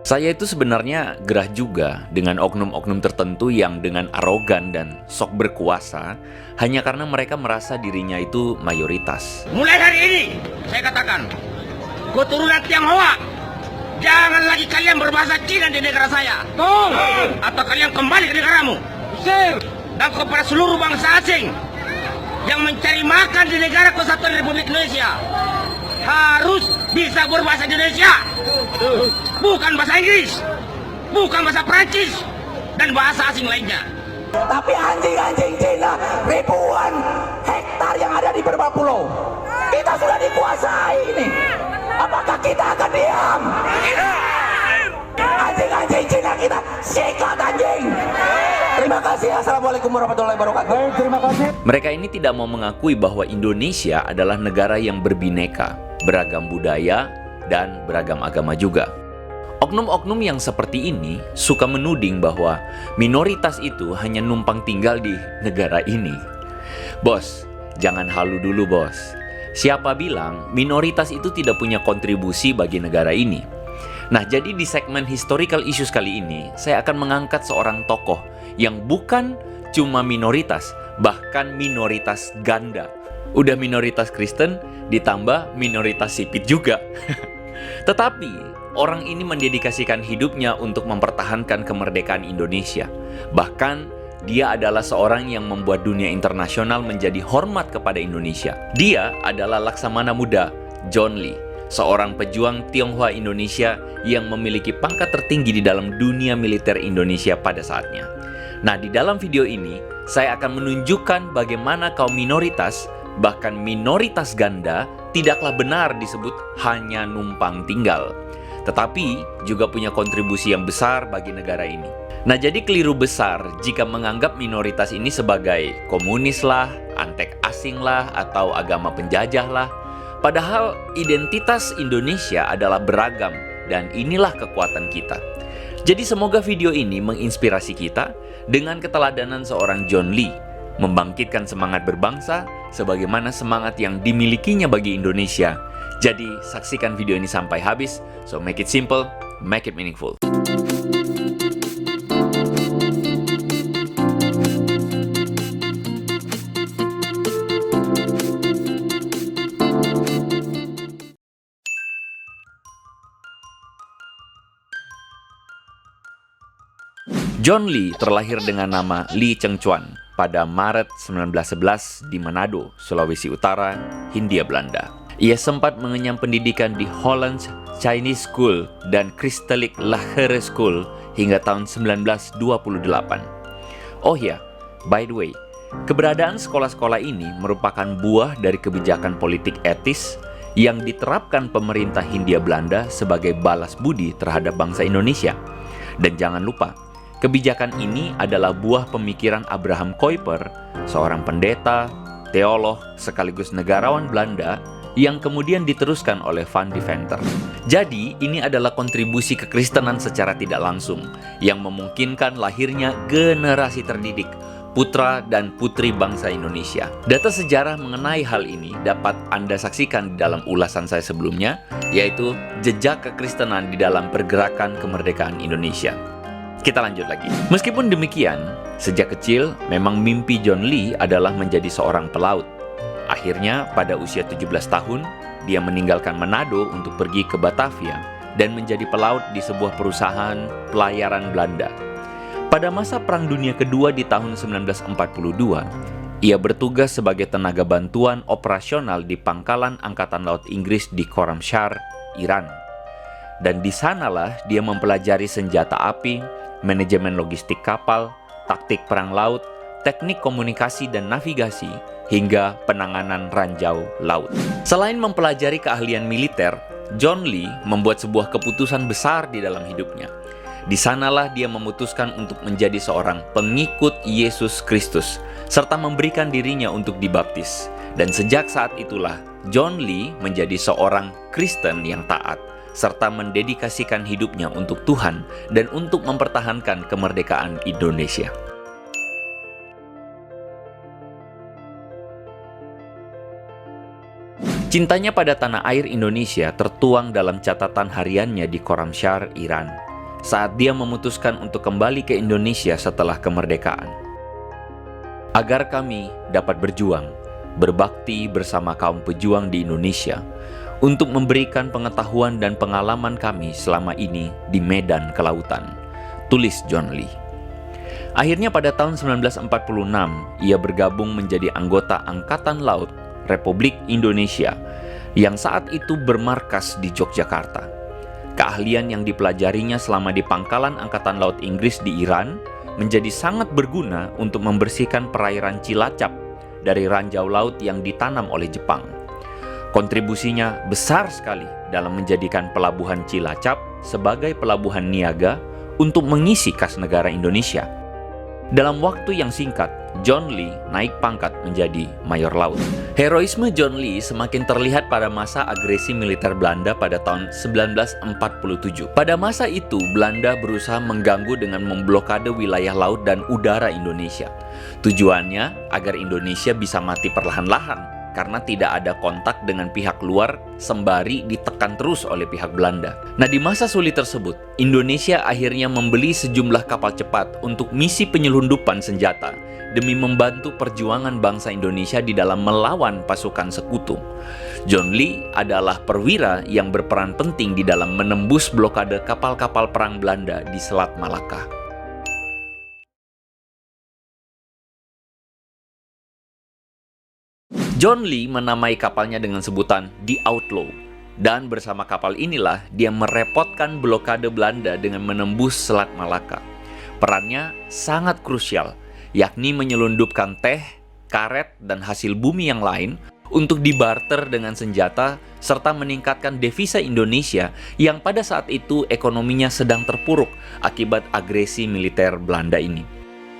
Saya itu sebenarnya gerah juga dengan oknum-oknum tertentu yang dengan arogan dan sok berkuasa hanya karena mereka merasa dirinya itu mayoritas. Mulai hari ini, saya katakan, keturunan Tionghoa, jangan lagi kalian berbahasa Cina di negara saya. Atau kalian kembali ke negaramu. Dan kepada seluruh bangsa asing yang mencari makan di negara Kesatuan Republik Indonesia, harus bisa berbahasa Indonesia. Bukan bahasa Inggris, bukan bahasa Prancis, dan bahasa asing lainnya. Tapi anjing-anjing Cina ribuan hektar yang ada di beberapa pulau, kita sudah dikuasai ini. Apakah kita akan diam? Anjing-anjing Cina kita sikat anjing. Terima kasih. Assalamualaikum warahmatullahi wabarakatuh. Terima kasih. Mereka ini tidak mau mengakui bahwa Indonesia adalah negara yang berbineka, beragam budaya, dan beragam agama juga. Oknum-oknum yang seperti ini suka menuding bahwa minoritas itu hanya numpang tinggal di negara ini. Bos, jangan halu dulu bos. Siapa bilang minoritas itu tidak punya kontribusi bagi negara ini? Nah, jadi di segmen Historical Issues kali ini, saya akan mengangkat seorang tokoh yang bukan cuma minoritas, bahkan minoritas ganda. Udah minoritas Kristen, ditambah minoritas sipit juga. Tetapi, orang ini mendedikasikan hidupnya untuk mempertahankan kemerdekaan Indonesia. Bahkan, dia adalah seorang yang membuat dunia internasional menjadi hormat kepada Indonesia. Dia adalah Laksamana Muda John Lee, seorang pejuang Tionghoa Indonesia yang memiliki pangkat tertinggi di dalam dunia militer Indonesia pada saatnya. Nah, di dalam video ini, saya akan menunjukkan bagaimana kaum minoritas, bahkan minoritas ganda, tidaklah benar disebut hanya numpang tinggal, tetapi juga punya kontribusi yang besar bagi negara ini. Nah, jadi keliru besar jika menganggap minoritas ini sebagai komunis lah, antek asing lah, atau agama penjajah lah. Padahal identitas Indonesia adalah beragam, dan inilah kekuatan kita. Jadi semoga video ini menginspirasi kita dengan keteladanan seorang John Lee, membangkitkan semangat berbangsa sebagaimana semangat yang dimilikinya bagi Indonesia. Jadi saksikan video ini sampai habis, so make it simple, make it meaningful. John Lee terlahir dengan nama Lee Cheng Chuan pada Maret 1911 di Manado, Sulawesi Utara, Hindia Belanda. Ia sempat mengenyam pendidikan di Holland's Chinese School dan Christelijk Lagere School hingga tahun 1928. Oh ya, by the way, keberadaan sekolah-sekolah ini merupakan buah dari kebijakan politik etis yang diterapkan pemerintah Hindia Belanda sebagai balas budi terhadap bangsa Indonesia. Dan jangan lupa, kebijakan ini adalah buah pemikiran Abraham Kuyper, seorang pendeta, teolog, sekaligus negarawan Belanda yang kemudian diteruskan oleh Van Deventer. Jadi, ini adalah kontribusi kekristenan secara tidak langsung yang memungkinkan lahirnya generasi terdidik, putra dan putri bangsa Indonesia. Data sejarah mengenai hal ini dapat Anda saksikan di dalam ulasan saya sebelumnya, yaitu jejak kekristenan di dalam pergerakan kemerdekaan Indonesia. Kita lanjut lagi. Meskipun demikian, sejak kecil memang mimpi John Lee adalah menjadi seorang pelaut. Akhirnya pada usia 17 tahun, dia meninggalkan Manado untuk pergi ke Batavia dan menjadi pelaut di sebuah perusahaan pelayaran Belanda. Pada masa Perang Dunia Kedua di tahun 1942, ia bertugas sebagai tenaga bantuan operasional di pangkalan Angkatan Laut Inggris di Khorramshahr, Iran. Dan di sanalah dia mempelajari senjata api, manajemen logistik kapal, taktik perang laut, teknik komunikasi dan navigasi, hingga penanganan ranjau laut. Selain mempelajari keahlian militer, John Lee membuat sebuah keputusan besar di dalam hidupnya. Di sanalah dia memutuskan untuk menjadi seorang pengikut Yesus Kristus, serta memberikan dirinya untuk dibaptis. Dan sejak saat itulah, John Lee menjadi seorang Kristen yang taat, serta mendedikasikan hidupnya untuk Tuhan dan untuk mempertahankan kemerdekaan Indonesia. Cintanya pada tanah air Indonesia tertuang dalam catatan hariannya di Khorramshahr, Iran. saat dia memutuskan untuk kembali ke Indonesia setelah kemerdekaan. Agar kami dapat berjuang, berbakti bersama kaum pejuang di Indonesia untuk memberikan pengetahuan dan pengalaman kami selama ini di medan kelautan, tulis John Lee. Akhirnya pada tahun 1946, ia bergabung menjadi anggota Angkatan Laut Republik Indonesia yang saat itu bermarkas di Yogyakarta. Keahlian yang dipelajarinya selama di pangkalan Angkatan Laut Inggris di Iran menjadi sangat berguna untuk membersihkan perairan Cilacap dari ranjau laut yang ditanam oleh Jepang. Kontribusinya besar sekali dalam menjadikan pelabuhan Cilacap sebagai pelabuhan niaga untuk mengisi kas negara Indonesia. Dalam waktu yang singkat, John Lee naik pangkat menjadi mayor laut. Heroisme John Lee semakin terlihat pada masa agresi militer Belanda pada tahun 1947. Pada masa itu, Belanda berusaha mengganggu dengan memblokade wilayah laut dan udara Indonesia. Tujuannya agar Indonesia bisa mati perlahan-lahan karena tidak ada kontak dengan pihak luar sembari ditekan terus oleh pihak Belanda. Nah, di masa sulit tersebut, Indonesia akhirnya membeli sejumlah kapal cepat untuk misi penyelundupan senjata demi membantu perjuangan bangsa Indonesia di dalam melawan pasukan sekutu. John Lee adalah perwira yang berperan penting di dalam menembus blokade kapal-kapal perang Belanda di Selat Malaka. John Lee menamai kapalnya dengan sebutan The Outlaw, dan bersama kapal inilah dia merepotkan blokade Belanda dengan menembus Selat Malaka. Perannya sangat krusial, yakni menyelundupkan teh, karet, dan hasil bumi yang lain untuk dibarter dengan senjata serta meningkatkan devisa Indonesia yang pada saat itu ekonominya sedang terpuruk akibat agresi militer Belanda ini.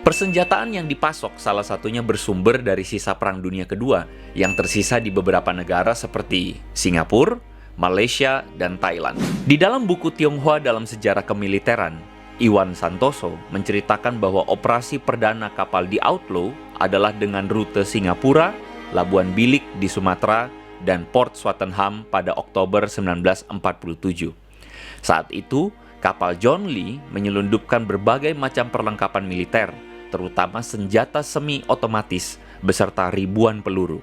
Persenjataan yang dipasok salah satunya bersumber dari sisa Perang Dunia Kedua yang tersisa di beberapa negara seperti Singapura, Malaysia, dan Thailand. Di dalam buku Tionghoa dalam sejarah kemiliteran, Iwan Santoso menceritakan bahwa operasi perdana kapal The Outlaw adalah dengan rute Singapura, Labuan Bilik di Sumatera, dan Port Swettenham pada Oktober 1947. Saat itu, kapal John Lee menyelundupkan berbagai macam perlengkapan militer, terutama senjata semi-otomatis beserta ribuan peluru.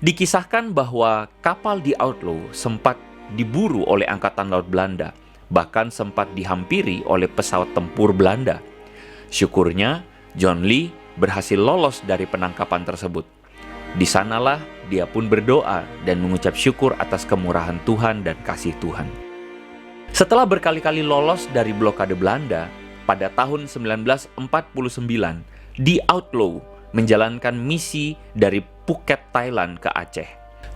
Dikisahkan bahwa kapal The Outlaw sempat diburu oleh Angkatan Laut Belanda, bahkan sempat dihampiri oleh pesawat tempur Belanda. Syukurnya, John Lee berhasil lolos dari penangkapan tersebut. Di sanalah dia pun berdoa dan mengucap syukur atas kemurahan Tuhan dan kasih Tuhan. Setelah berkali-kali lolos dari blokade Belanda, pada tahun 1949, The Outlaw menjalankan misi dari Phuket, Thailand ke Aceh.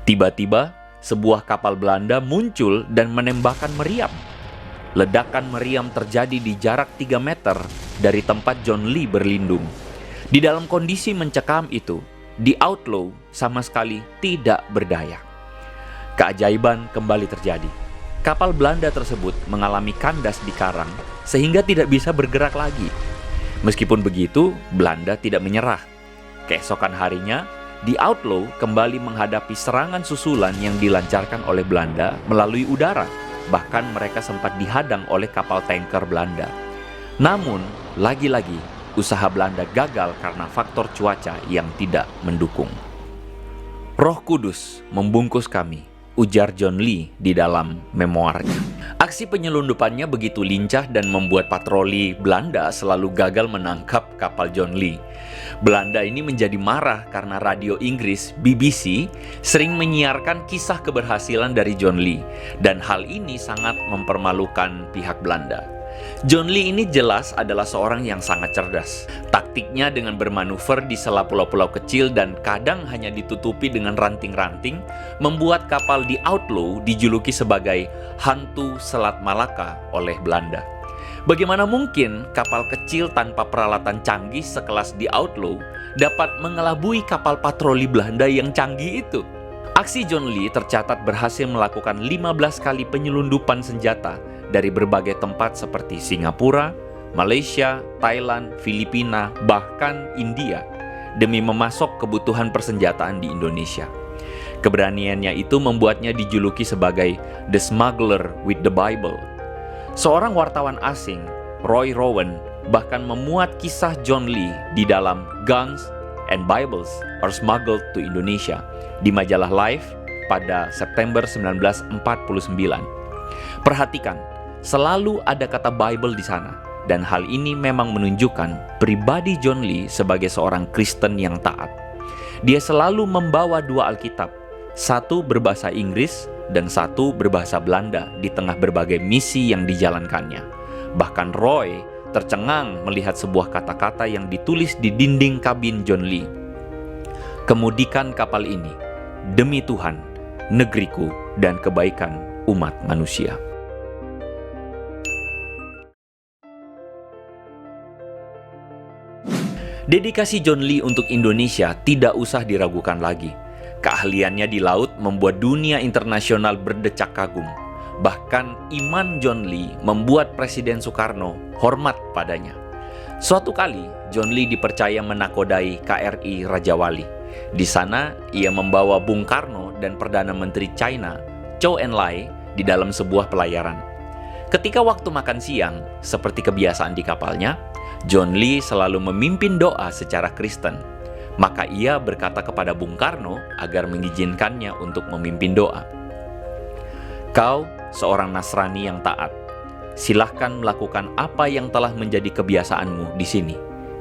Tiba-tiba, sebuah kapal Belanda muncul dan menembakkan meriam. Ledakan meriam terjadi di jarak 3 meter dari tempat John Lee berlindung. Di dalam kondisi mencekam itu, The Outlaw sama sekali tidak berdaya. Keajaiban kembali terjadi. Kapal Belanda tersebut mengalami kandas di karang sehingga tidak bisa bergerak lagi. Meskipun begitu, Belanda tidak menyerah. Keesokan harinya, The Outlaw kembali menghadapi serangan susulan yang dilancarkan oleh Belanda melalui udara. Bahkan mereka sempat dihadang oleh kapal tanker Belanda. Namun, lagi-lagi, usaha Belanda gagal karena faktor cuaca yang tidak mendukung. Roh Kudus membungkus kami, ujar John Lee di dalam memoarnya. Aksi penyelundupannya begitu lincah dan membuat patroli Belanda selalu gagal menangkap kapal John Lee. Belanda ini menjadi marah karena radio Inggris BBC sering menyiarkan kisah keberhasilan dari John Lee, dan hal ini sangat mempermalukan pihak Belanda. John Lee ini jelas adalah seorang yang sangat cerdas. Taktiknya dengan bermanuver di sela pulau-pulau kecil dan kadang hanya ditutupi dengan ranting-ranting membuat kapal The Outlaw dijuluki sebagai hantu Selat Malaka oleh Belanda. Bagaimana mungkin kapal kecil tanpa peralatan canggih sekelas The Outlaw dapat mengelabui kapal patroli Belanda yang canggih itu? Aksi John Lee tercatat berhasil melakukan 15 kali penyelundupan senjata dari berbagai tempat seperti Singapura, Malaysia, Thailand, Filipina, bahkan India demi memasok kebutuhan persenjataan di Indonesia. Keberaniannya itu membuatnya dijuluki sebagai The Smuggler with the Bible. Seorang wartawan asing, Roy Rowan, bahkan memuat kisah John Lee di dalam Guns and Bibles Are Smuggled to Indonesia di majalah Life pada September 1949. Perhatikan, selalu ada kata Bible di sana, dan hal ini memang menunjukkan pribadi John Lee sebagai seorang Kristen yang taat. Dia selalu membawa dua Alkitab, satu berbahasa Inggris dan satu berbahasa Belanda di tengah berbagai misi yang dijalankannya. Bahkan Roy tercengang melihat sebuah kata-kata yang ditulis di dinding kabin John Lee. Kemudikan kapal ini demi Tuhan, negeriku, dan kebaikan umat manusia. Dedikasi John Lee untuk Indonesia tidak usah diragukan lagi. Keahliannya di laut membuat dunia internasional berdecak kagum. Bahkan iman John Lee membuat Presiden Soekarno hormat padanya. Suatu kali, John Lee dipercaya menakodai KRI Raja Wali. Di sana, ia membawa Bung Karno dan Perdana Menteri China, Zhou Enlai, di dalam sebuah pelayaran. Ketika waktu makan siang, seperti kebiasaan di kapalnya, John Lee selalu memimpin doa secara Kristen. Maka ia berkata kepada Bung Karno agar mengizinkannya untuk memimpin doa. Kau seorang Nasrani yang taat. Silahkan melakukan apa yang telah menjadi kebiasaanmu di sini.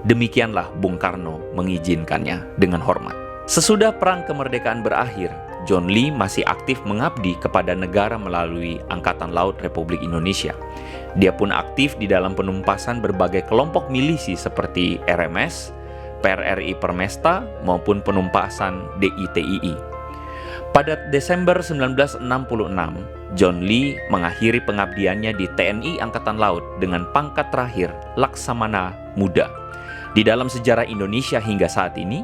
Demikianlah Bung Karno mengizinkannya dengan hormat. Sesudah Perang Kemerdekaan berakhir, John Lee masih aktif mengabdi kepada negara melalui Angkatan Laut Republik Indonesia. Dia pun aktif di dalam penumpasan berbagai kelompok milisi seperti RMS, PRRI Permesta, maupun penumpasan DITII. Pada Desember 1966, John Lee mengakhiri pengabdiannya di TNI Angkatan Laut dengan pangkat terakhir Laksamana Muda. Di dalam sejarah Indonesia hingga saat ini,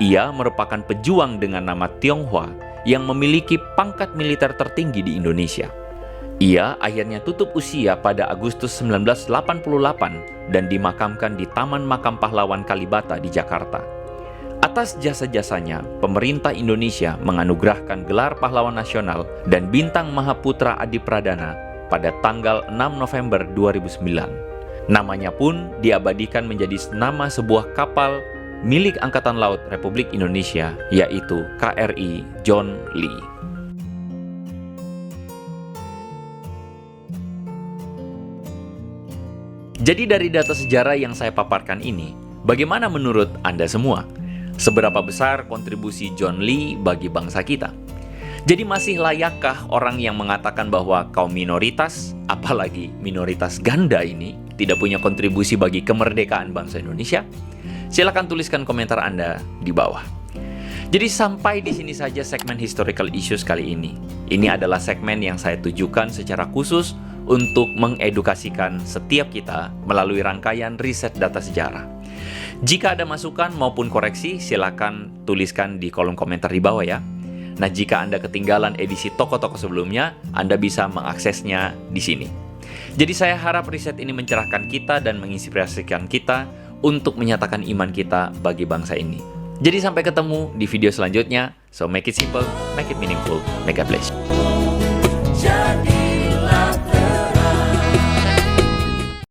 ia merupakan pejuang dengan nama Tionghoa yang memiliki pangkat militer tertinggi di Indonesia. Ia akhirnya tutup usia pada Agustus 1988 dan dimakamkan di Taman Makam Pahlawan Kalibata di Jakarta. Atas jasa-jasanya, pemerintah Indonesia menganugerahkan gelar pahlawan nasional dan bintang Mahaputra Adi Pradana pada tanggal 6 November 2009. Namanya pun diabadikan menjadi nama sebuah kapal milik Angkatan Laut Republik Indonesia, yaitu KRI John Lee. Jadi dari data sejarah yang saya paparkan ini, bagaimana menurut Anda semua? Seberapa besar kontribusi John Lee bagi bangsa kita? Jadi masih layakkah orang yang mengatakan bahwa kaum minoritas, apalagi minoritas ganda ini, tidak punya kontribusi bagi kemerdekaan bangsa Indonesia? Silakan tuliskan komentar Anda di bawah. Jadi sampai di sini saja segmen Historical Issues kali ini. Ini adalah segmen yang saya tujukan secara khusus untuk mengedukasikan setiap kita melalui rangkaian riset data sejarah. Jika ada masukan maupun koreksi, silakan tuliskan di kolom komentar di bawah ya. Nah, jika Anda ketinggalan edisi toko-toko sebelumnya, Anda bisa mengaksesnya di sini. Jadi saya harap riset ini mencerahkan kita dan menginspirasikan kita untuk menyatakan iman kita bagi bangsa ini. Jadi sampai ketemu di video selanjutnya. So make it simple, make it meaningful, make it bless.